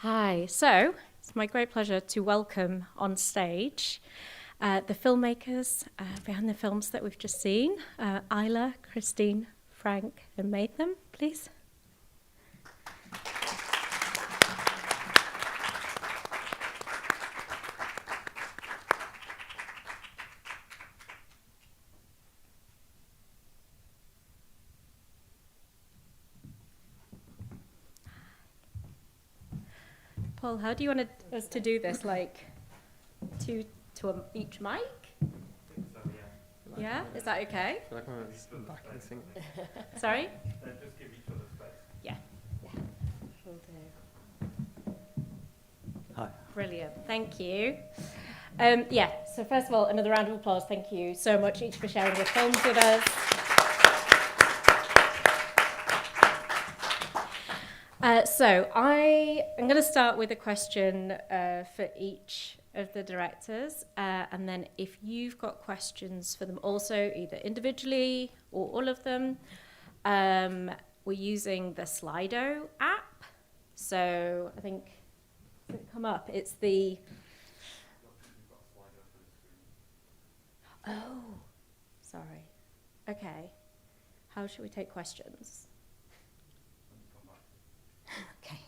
Hi. So it's my great pleasure to welcome on stage the filmmakers behind the films that we've just seen. Isla, Christine, Frank, and Matham, please. Paul, how do you want us to do this? Like two to each mic? Yeah, is that okay? I feel like I'm back in the thing. Sorry? Just give each other space. Yeah. Will do. Hi. Brilliant. Thank you. So first of all, another round of applause. Thank you so much each for sharing your films with us. So I am going to start with a question for each of the directors, and then if you've got questions for them also, either individually or all of them, we're using the Slido app. So I think, does it come up? It's the... Oh, sorry. Okay. How should we take questions? Okay.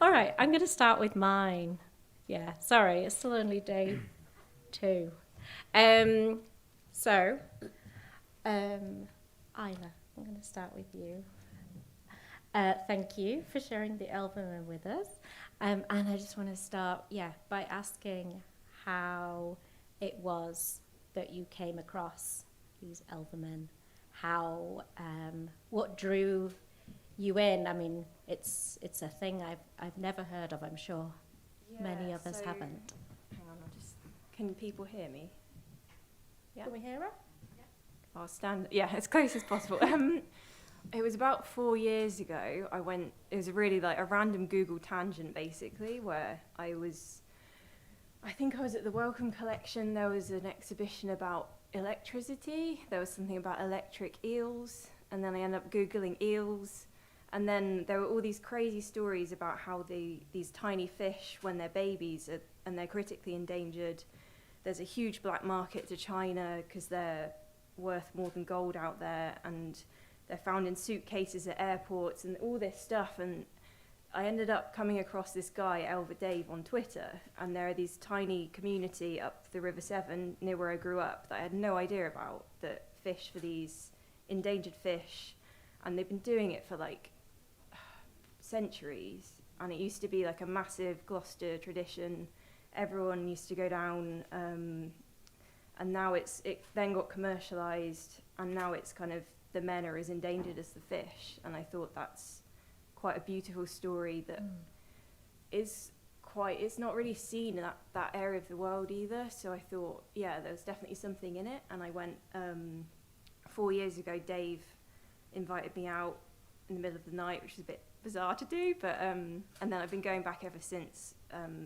All right, I'm going to start with mine. Yeah, sorry, it's still only day 2. Isla, I'm going to start with you. Thank you for sharing the album with us. And I just want to start, by asking how it was that you came across these Elvermen. How, what drew you in? I mean, it's a thing I've never heard of. I'm sure many of us haven't. Hang on, can people hear me? Yeah. Can we hear her? Yeah. I'll stand. Yeah, as close as possible. It was about 4 years ago. It was really like a random Google tangent, basically, where I think I was at the Wellcome Collection. There was an exhibition about electricity. There was something about electric eels, and then I ended up Googling eels. And then there were all these crazy stories about how these tiny fish, when they're babies and they're critically endangered, there's a huge black market to China because they're worth more than gold out there, and they're found in suitcases at airports and all this stuff. And I ended up coming across this guy, Elver Dave, on Twitter, and there are these tiny community up the River Severn near where I grew up that I had no idea about, that fish for these endangered fish, and they've been doing it for like centuries, and it used to be like a massive Gloucester tradition. Everyone used to go down, and now it then got commercialised, and now it's kind of the men are as endangered as the fish. And I thought that's quite a beautiful story that it's not really seen in that area of the world either. So I thought, there's definitely something in it. And I went 4 years ago. Dave invited me out in the middle of the night, which is a bit bizarre to do, but and then I've been going back ever since,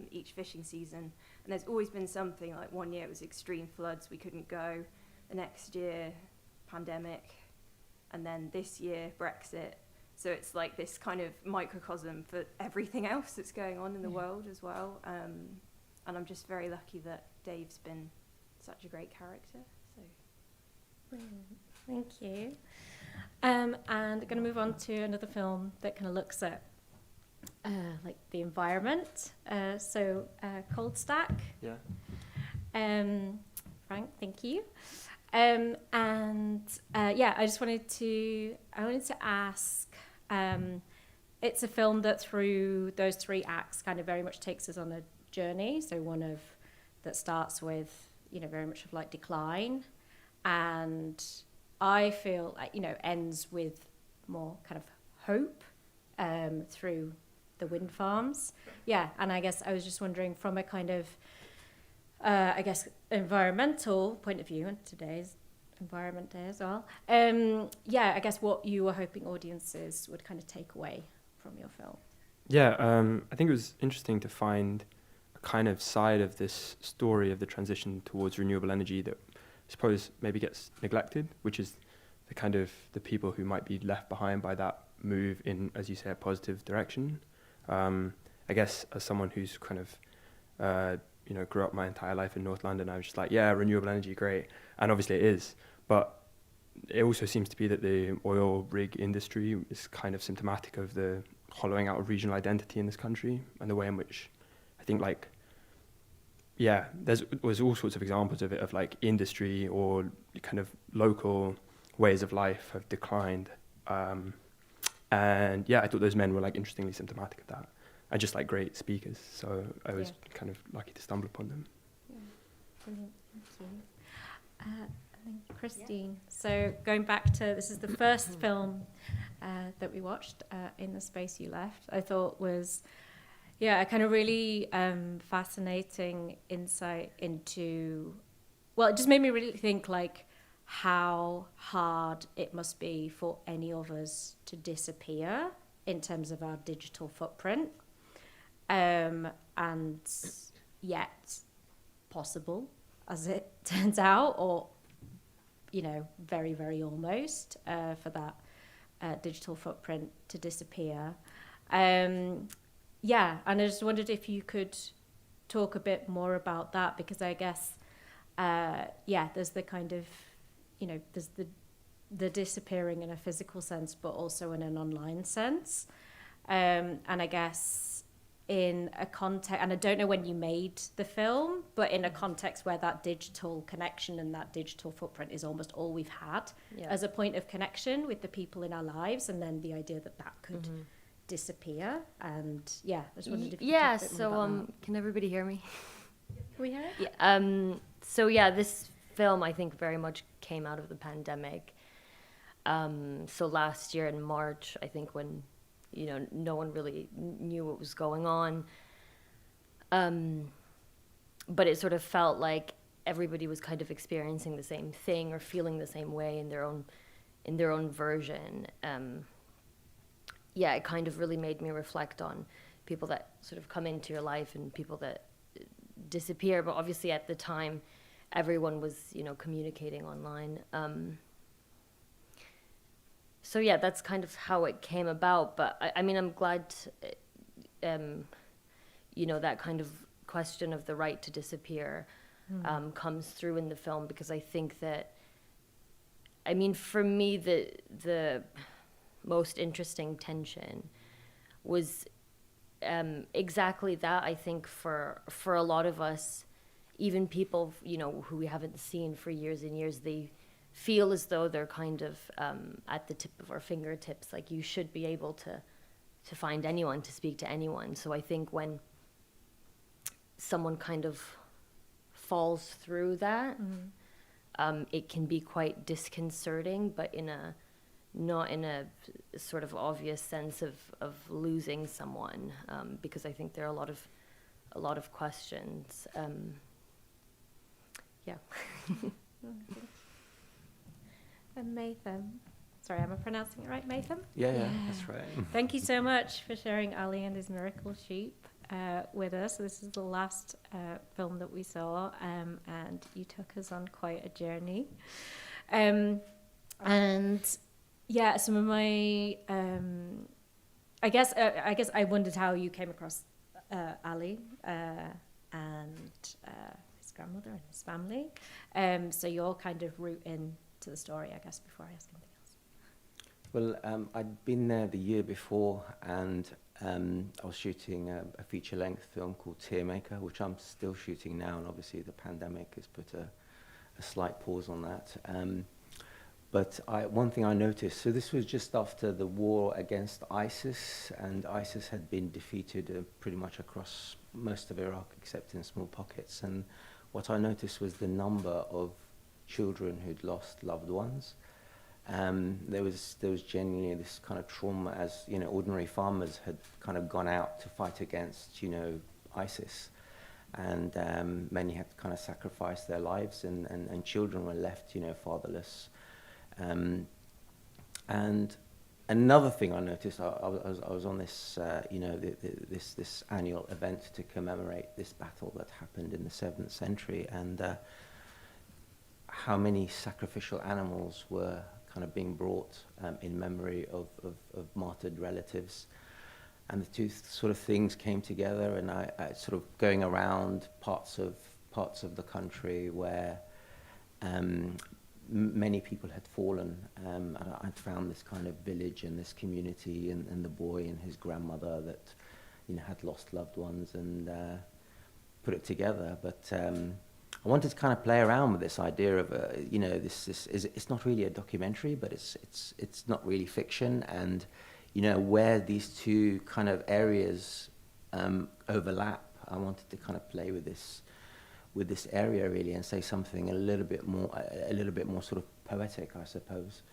each fishing season, and there's always been something. Like 1 year it was extreme floods, we couldn't go. The next year, pandemic, and then this year, Brexit. So it's like this kind of microcosm for everything else that's going on in the world as well, and I'm just very lucky that Dave's been such a great character. So Brilliant. Thank you. And I'm going to move on to another film that kind of looks at like the environment. Cold Stack. Yeah. Frank, thank you. I just wanted to ask. It's a film that through those 3 acts kind of very much takes us on a journey. So that starts with very much of like decline, and I feel like, ends with more kind of hope through the wind farms. Yeah, and I guess I was just wondering from a kind of, environmental point of view, and today's Environment Day as well. I guess what you were hoping audiences would kind of take away from your film. Yeah, I think it was interesting to find a kind of side of this story of the transition towards renewable energy that I suppose maybe gets neglected, which is the kind of the people who might be left behind by that move in, as you say, a positive direction. I guess as someone who's kind of, grew up my entire life in North London, I was just like, yeah, renewable energy, great. And obviously it is. But it also seems to be that the oil rig industry is kind of symptomatic of the hollowing out of regional identity in this country, and the way in which I think was all sorts of examples of it, of like industry or kind of local ways of life have declined. And I thought those men were like interestingly symptomatic of that, and just like great speakers. So I was kind of lucky to stumble upon them. Yeah, brilliant, thank you. And then Christine, so going back to, this is the first film that we watched in the space you left, I thought was, a kind of really fascinating insight into, well, it just made me really think like how hard it must be for any of us to disappear in terms of our digital footprint, and yet possible, as it turns out, or very, very almost, for that digital footprint to disappear. And I just wondered if you could talk a bit more about that, because I guess, there's the kind of, there's the disappearing in a physical sense, but also in an online sense. And I guess in a context, and I don't know when you made the film, but in a context where that digital connection and that digital footprint is almost all we've had as a point of connection with the people in our lives, and then the idea that could disappear. And I just wondered if you could talk a bit more about that. Can everybody hear me? Can we hear it? This film I think very much came out of the pandemic. So last year in March, I think, when no one really knew what was going on. But it sort of felt like everybody was kind of experiencing the same thing or feeling the same way in their own version. It kind of really made me reflect on people that sort of come into your life and people that disappear. But obviously at the time, everyone was, communicating online. That's kind of how it came about. But I mean, I'm glad, that kind of question of the right to disappear comes through in the film, because I think that, I mean, for me, the most interesting tension was exactly that. I think for a lot of us, even people, who we haven't seen for years and years, they feel as though they're kind of at the tip of our fingertips. Like, you should be able to find anyone, to speak to anyone. So I think when someone kind of falls through that, it can be quite disconcerting, but not in a sort of obvious sense of losing someone, because I think there are a lot of questions. And Matham. Sorry, am I pronouncing it right, Matham? Yeah, that's right. Thank you so much for sharing Ali and his Miracle Sheep with us. This is the last film that we saw, and you took us on quite a journey. Some of my, I guess I wondered how you came across Ali and his grandmother and his family. So your kind of route into the story, I guess, before I ask anything else. Well, I'd been there the year before, and I was shooting a feature-length film called Tearmaker, which I'm still shooting now, and obviously the pandemic has put a slight pause on that. But one thing I noticed, so this was just after the war against ISIS, and ISIS had been defeated pretty much across most of Iraq, except in small pockets. And what I noticed was the number of children who'd lost loved ones. There was genuinely this kind of trauma, as ordinary farmers had kind of gone out to fight against ISIS, and many had to kind of sacrifice their lives, and children were left fatherless. And another thing I noticed, I was on this this annual event to commemorate this battle that happened in the 7th century, and how many sacrificial animals were kind of being brought in memory of martyred relatives. and the two sort of things came together, and I sort of going around parts of the country where many people had fallen, and I'd found this kind of village and this community, and the boy and his grandmother that, you know, had lost loved ones, and put it together. But I wanted to kind of play around with this idea of you know, this is, it's not really a documentary, but it's not really fiction, and you know, where these two kind of areas overlap. I wanted to kind of play with this area really, and say something a little bit more sort of poetic, I suppose,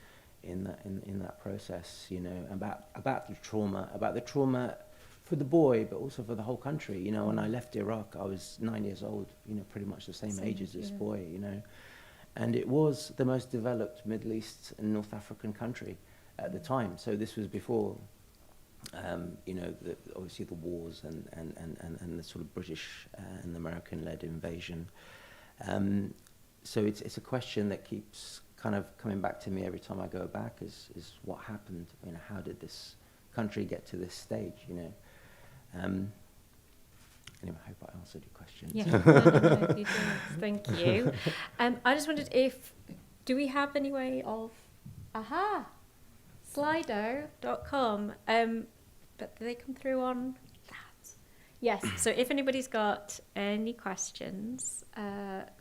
in that process. You know, about the trauma for the boy, but also for the whole country. You know, when I left Iraq, I was 9 years old. You know, pretty much the same age as this boy. You know, and it was the most developed Middle East and North African country at the time. So this was before, you know, obviously the wars and the sort of British and American-led invasion. So it's a question that keeps kind of coming back to me every time I go back. Is what happened? You know, how did this country get to this stage? You know. Anyway, I hope I answered your question. Yeah, no, you did. Thank you. I just wondered do we have any way of, Slido.com, but do they come through on that? Yes, so if anybody's got any questions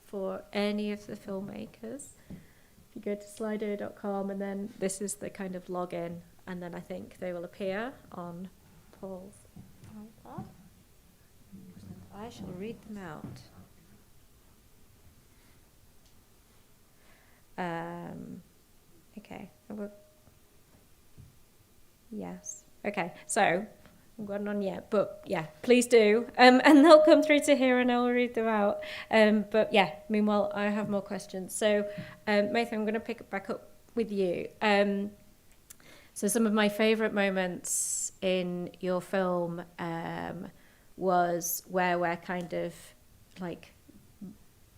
for any of the filmmakers, if you go to Slido.com, and then this is the kind of login, and then I think they will appear on Paul's iPad. I shall read them out. Okay. Yes. Okay. So I'm going on yet, but yeah, please do. And they'll come through to here, and I'll read them out. But yeah, meanwhile, I have more questions. So, Mathan, I'm going to pick it back up with you. So some of my favourite moments in your film was where we're kind of like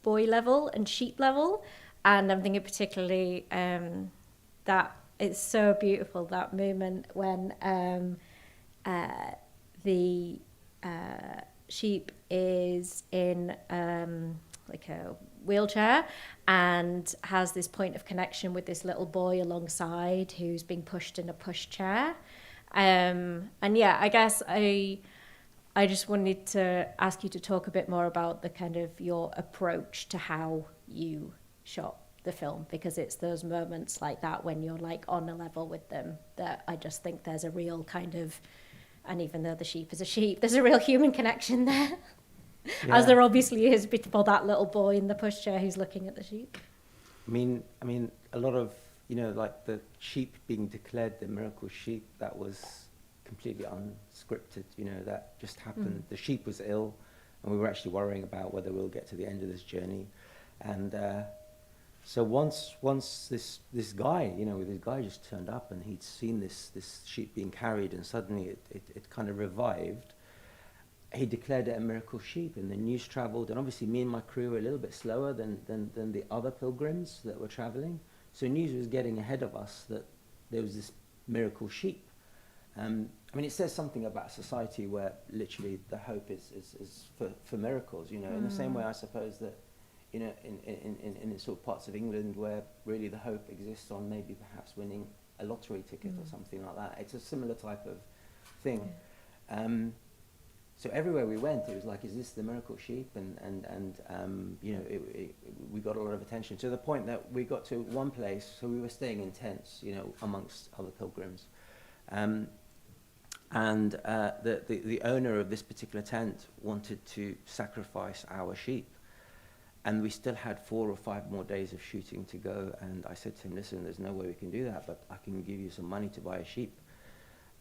boy level and sheep level, and I'm thinking particularly that it's so beautiful, that moment when the sheep is in like a wheelchair and has this point of connection with this little boy alongside who's being pushed in a pushchair. And yeah, I guess I just wanted to ask you to talk a bit more about the kind of your approach to how you shot the film, because it's those moments like that when you're like on a level with them that I just think there's a real kind of, and even though the sheep is a sheep, there's a real human connection there. Yeah. As there obviously is for that little boy in the pushchair who's looking at the sheep. I mean, a lot of, you know, like the sheep being declared the miracle sheep, that was completely unscripted. You know, that just happened. The sheep was ill, and we were actually worrying about whether we'll get to the end of this journey. And so once this guy, you know, this guy just turned up, and he'd seen this sheep being carried, and suddenly it kind of revived. He declared it a miracle sheep, and the news travelled, and obviously me and my crew were a little bit slower than the other pilgrims that were travelling. So news was getting ahead of us that there was this miracle sheep. I mean, it says something about society where literally the hope is for miracles, you know, in the same way I suppose that, you know, in sort of parts of England where really the hope exists on maybe perhaps winning a lottery ticket or something like that. It's a similar type of thing. So everywhere we went, it was like, is this the miracle sheep? And you know, we got a lot of attention, to the point that we got to one place, so we were staying in tents, you know, amongst other pilgrims. And the owner of this particular tent wanted to sacrifice our sheep. And we still had 4 or 5 more days of shooting to go. And I said to him, listen, there's no way we can do that, but I can give you some money to buy a sheep.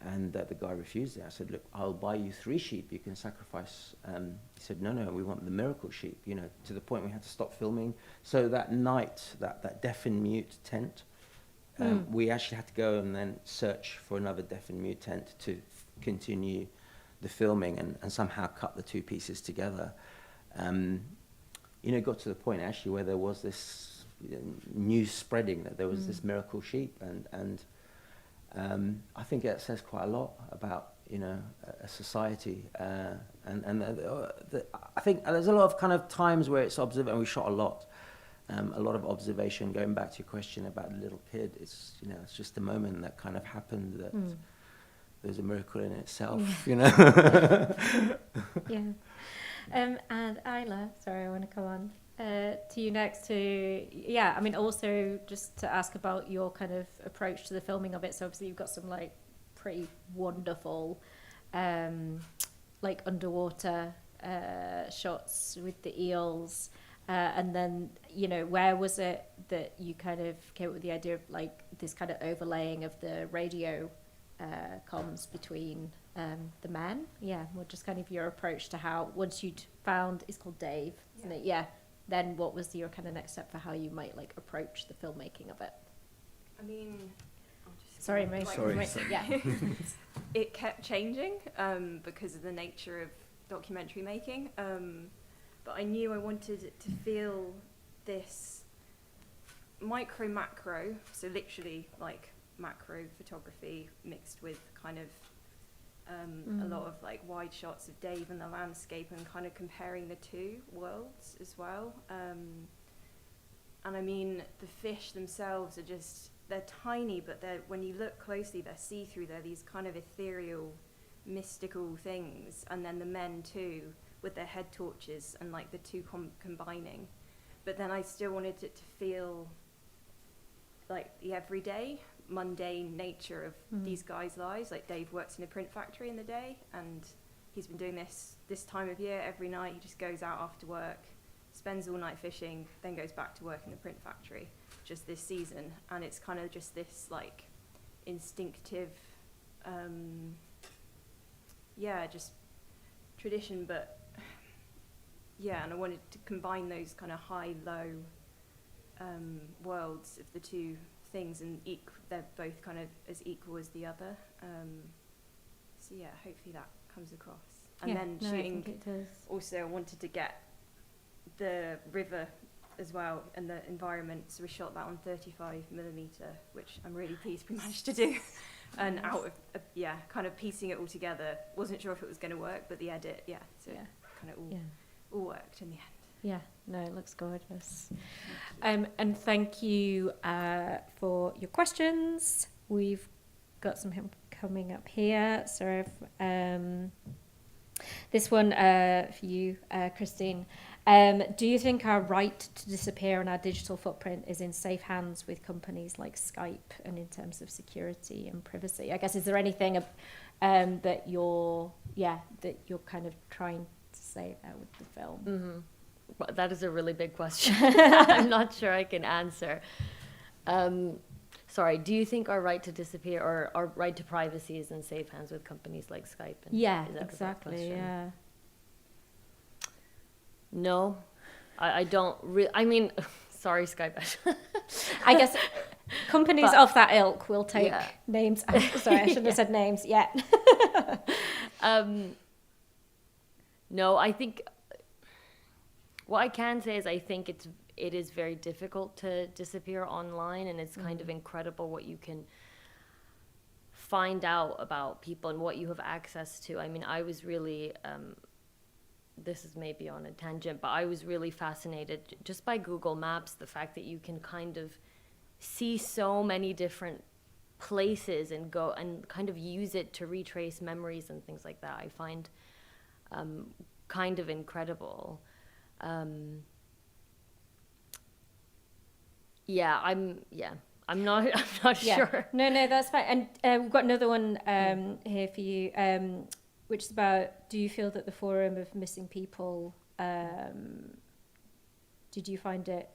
And the guy refused it. I said, look, I'll buy you 3 sheep. You can sacrifice. He said, no, we want the miracle sheep, you know, to the point we had to stop filming. So that night, that deaf and mute tent, we actually had to go and then search for another deaf and mute tent to continue the filming and somehow cut the 2 pieces together. You know, it got to the point actually where there was this news spreading that there was this miracle sheep, and I think that says quite a lot about, a society. I think there's a lot of kind of times where it's observed, and we shot a lot of observation. Going back to your question about the little kid, it's it's just a moment that kind of happened that there's a miracle in itself. Yeah. And Isla, sorry, I want to come on to you next. I mean, also just to ask about your kind of approach to the filming of it. So obviously you've got some like pretty wonderful like underwater shots with the eels, and then where was it that you kind of came up with the idea of like this kind of overlaying of the radio comms between the men? Well, just kind of your approach to how, once you'd found, it's called Dave, isn't it? Then what was your kind of next step for how you might like approach the filmmaking of it? I mean, Sorry. Yeah. It kept changing because of the nature of documentary making. But I knew I wanted it to feel this macro, so literally like macro photography mixed with kind of a lot of like wide shots of Dave and the landscape, and kind of comparing the two worlds as well. And I mean, the fish themselves are they're tiny, but when you look closely, they're see-through. They're these kind of ethereal, mystical things. And then the men too, with their head torches, and like the two combining. But then I still wanted it to feel like the everyday, mundane nature of these guys' lives. Like Dave works in a print factory in the day, and he's been doing this time of year every night. He just goes out after work, spends all night fishing, then goes back to work in the print factory, just this season. And it's kind of just this like instinctive just tradition, but and I wanted to combine those kind of high-low worlds of the two things, and they're both kind of as equal as the other. So hopefully that comes across. And then shooting, I think it does. Also I wanted to get the river as well and the environment, so we shot that on 35mm, which I'm really pleased we managed to do. And out of kind of piecing it all together, wasn't sure if it was going to work, but the edit kind of all worked in the end. Yeah, no, it looks gorgeous. And thank you for your questions. We've got some coming up here. So this one for you, Christine. Do you think our right to disappear and our digital footprint is in safe hands with companies like Skype, and in terms of security and privacy? I guess, is there anything that you're kind of trying to say there with the film? Mm-hmm. Well, that is a really big question. I'm not sure I can answer. Sorry, do you think our right to disappear or our right to privacy is in safe hands with companies like Skype? And exactly, yeah. No, I don't really, I mean, sorry, Skype. I guess companies of that ilk will take names. Sorry, I shouldn't have said names yet. No, I think what I can say is I think it is very difficult to disappear online, and it's kind of incredible what you can find out about people and what you have access to. I mean, I was really, this is maybe on a tangent, but I was really fascinated just by Google Maps, the fact that you can kind of see so many different places and go and kind of use it to retrace memories and things like that. I find kind of incredible. I'm not sure. No, that's fine. And we've got another one here for you, which is about, do you feel that the Forum of Missing People, did you find it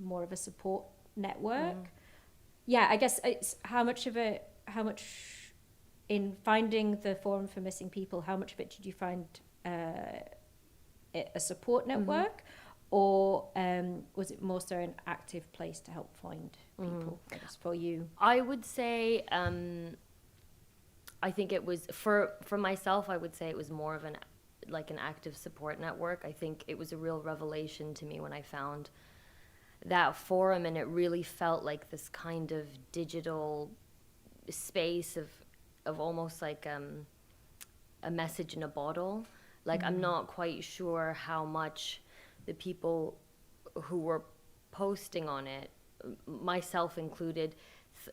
more of a support network? I guess it's how much in finding the Forum for Missing People, how much of it did you find it a support network, or was it more so an active place to help find people for you? I would say, I think it was, for myself, I would say it was more of an active support network. I think it was a real revelation to me when I found that forum, and it really felt like this kind of digital space of almost like a message in a bottle. Like, I'm not quite sure how much the people who were posting on it, myself included,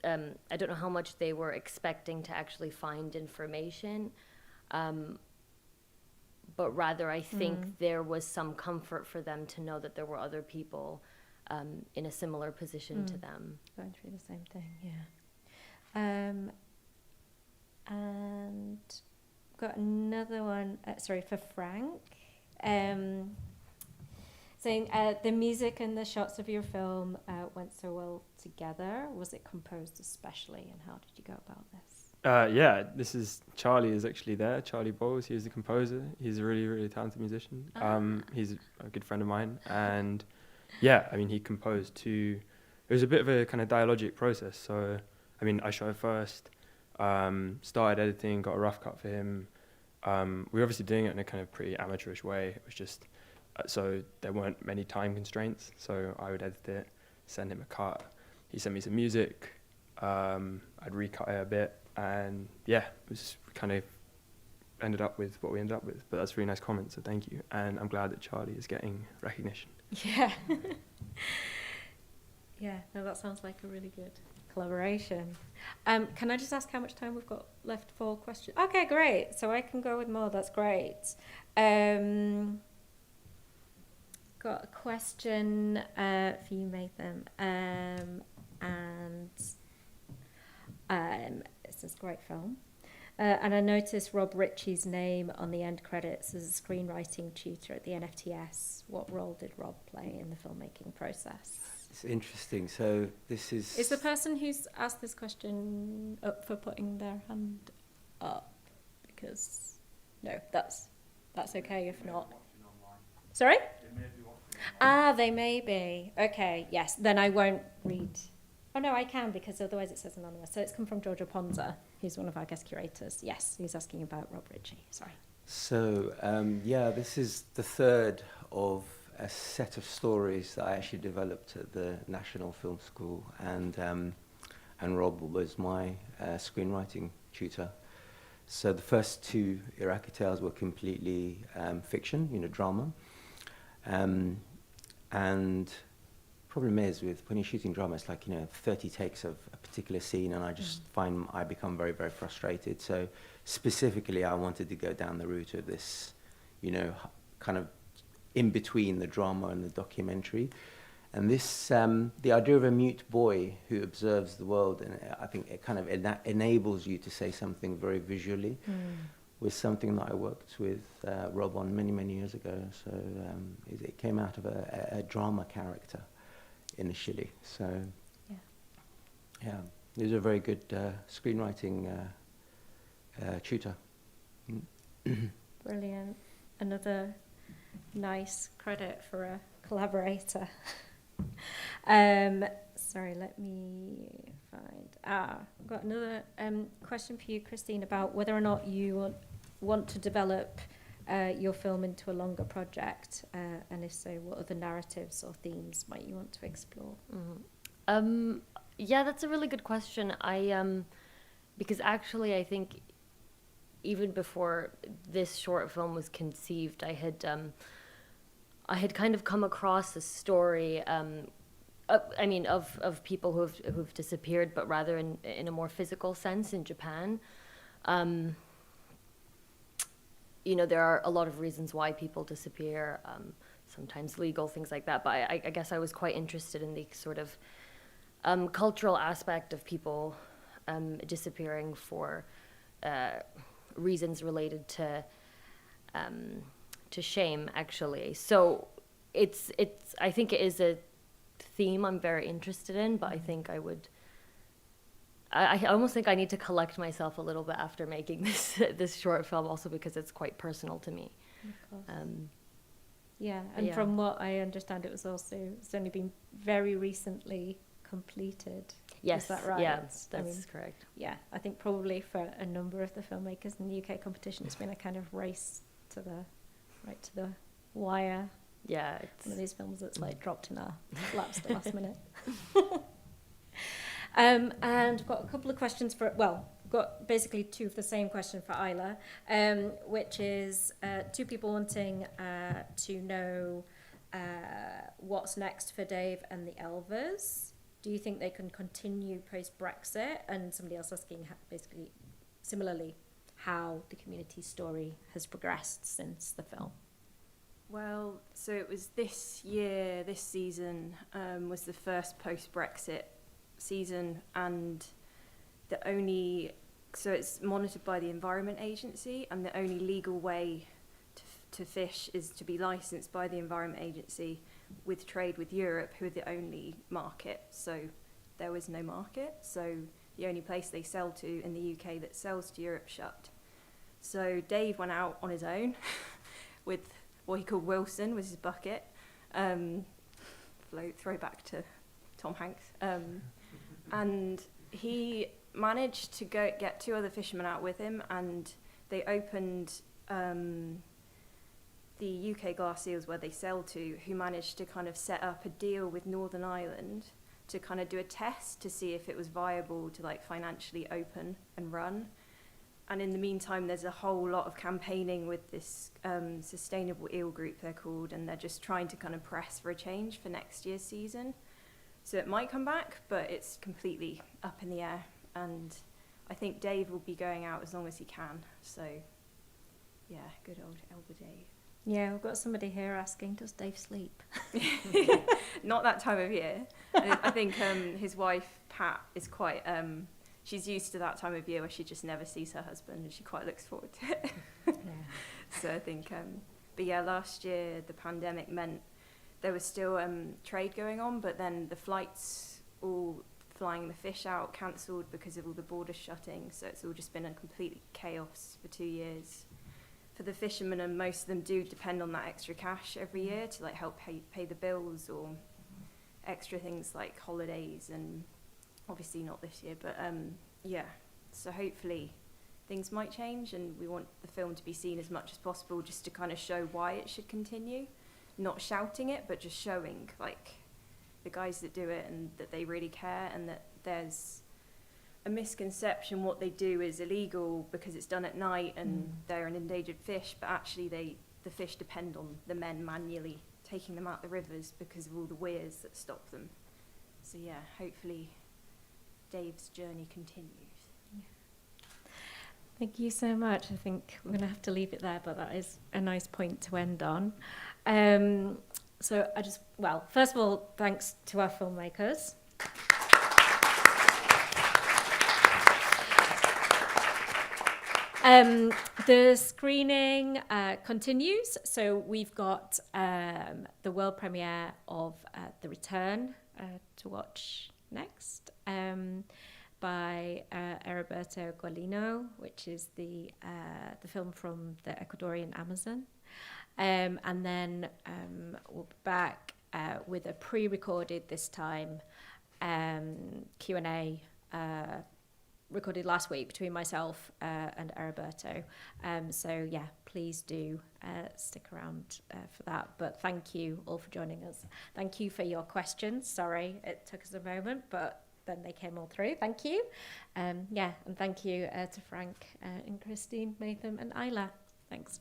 I don't know how much they were expecting to actually find information, but rather I think there was some comfort for them to know that there were other people in a similar position to them. Going through the same thing, yeah. And got another one, for Frank, saying the music and the shots of your film went so well together. Was it composed especially, and how did you go about this? Yeah, this is Charlie is actually there. Charlie Bowles, he's the composer. He's a really, really talented musician. He's a good friend of mine, and yeah, I mean, he composed to. It was a bit of a kind of dialogic process. So, I mean, I shot it first, started editing, got a rough cut for him. We were obviously doing it in a kind of pretty amateurish way. It was just so there weren't many time constraints. So I would edit it, send him a cut. He sent me some music. I'd recut it a bit. And yeah, it was kind of ended up with what we ended up with. But that's a really nice comment, so thank you. And I'm glad that Charlie is getting recognition. Yeah. Yeah, no, that sounds like a really good collaboration. Can I just ask how much time we've got left for questions? Okay, great. So I can go with more. That's great. Got a question for you, Nathan. It's a great film. And I noticed Rob Ritchie's name on the end credits as a screenwriting tutor at the NFTS. What role did Rob play in the filmmaking process? It's interesting. So this is... Is the person who's asked this question up for putting their hand up? Because, no, that's okay if not. Sorry? They may be. Okay, yes. Then I won't read. Oh, no, I can, because otherwise it says anonymous. So it's come from Giorgio Ponza, who's one of our guest curators. Yes, he's asking about Rob Ritchie. Sorry. So, this is the third of a set of stories that I actually developed at the National Film School, and Rob was my screenwriting tutor. So the first two Iraqi Tales were completely fiction, drama. And problem is when you're shooting drama, it's like 30 takes of a particular scene, and I just find I become very, very frustrated. So specifically, I wanted to go down the route of this, kind of in between the drama and the documentary. And this, the idea of a mute boy who observes the world, and I think it kind of enables you to say something very visually, was something that I worked with Rob on many, many years ago. So it came out of a drama character initially. So yeah, he was a very good screenwriting tutor. Brilliant. Another nice credit for a collaborator. Sorry, let me find. I've got another question for you, Christine, about whether or not you want to develop your film into a longer project, and if so, what other narratives or themes might you want to explore? Yeah, that's a really good question. Because actually, I think even before this short film was conceived, I had kind of come across a story. Of people who've disappeared, but rather in a more physical sense in Japan. There are a lot of reasons why people disappear, sometimes legal, things like that. But I guess I was quite interested in the sort of cultural aspect of people disappearing for reasons related to shame, actually. So I think it is a theme I'm very interested in, but I think I almost think I need to collect myself a little bit after making this short film, also because it's quite personal to me. Of course. From what I understand, it's only been very recently completed. Yes, is that right? Yeah, that's correct. Yeah, I think probably for a number of the filmmakers in the UK competition, it's been a kind of race to the wire. Yeah, it's one of these films that's like dropped in our laps at the last minute. And got a couple of questions got basically two of the same question for Isla, which is two people wanting to know what's next for Dave and the Elvers. Do you think they can continue post-Brexit? And somebody else asking basically similarly how the community story has progressed since the film. Well, so it was this season was the first post-Brexit season, and so it's monitored by the Environment Agency, and the only legal way to fish is to be licensed by the Environment Agency with trade with Europe, who are the only market. So there was no market, so the only place they sell to in the UK that sells to Europe shut. So Dave went out on his own with what he called Wilson, was his bucket. Throwback to Tom Hanks. And he managed to get two other fishermen out with him, and they opened the UK glass eels where they sell to, who managed to kind of set up a deal with Northern Ireland to kind of do a test to see if it was viable to like financially open and run. And in the meantime, there's a whole lot of campaigning with this Sustainable Eel Group, they're called, and they're just trying to kind of press for a change for next year's season. So it might come back, but it's completely up in the air. And I think Dave will be going out as long as he can. So, yeah, good old Elder Dave. Yeah, we've got somebody here asking, does Dave sleep? Not that time of year. I think his wife, Pat, is quite... she's used to that time of year where she just never sees her husband, and she quite looks forward to it. Yeah. So I think... but yeah, last year, the pandemic meant there was still trade going on, but then the flights all flying the fish out cancelled because of all the borders shutting. So it's all just been a complete chaos for 2 years for the fishermen, and most of them do depend on that extra cash every year to like help pay the bills or extra things like holidays, and obviously not this year, but yeah. So hopefully things might change, and we want the film to be seen as much as possible just to kind of show why it should continue. Not shouting it, but just showing like the guys that do it and that they really care, and that there's a misconception what they do is illegal because it's done at night and they're an endangered fish, but actually the fish depend on the men manually taking them out the rivers because of all the weirs that stop them. So yeah, hopefully Dave's journey continues. Thank you so much. I think we're going to have to leave it there, but that is a nice point to end on. So first of all, thanks to our filmmakers. The screening continues. So we've got the world premiere of The Return to watch next by Heriberto Gualino, which is the film from the Ecuadorian Amazon. And then we'll be back with a pre-recorded this time Q&A recorded last week between myself and Heriberto. So yeah, please do stick around for that. But thank you all for joining us. Thank you for your questions. Sorry, it took us a moment, but then they came all through. Thank you. And thank you to Frank and Christine, Matham and Isla. Thanks.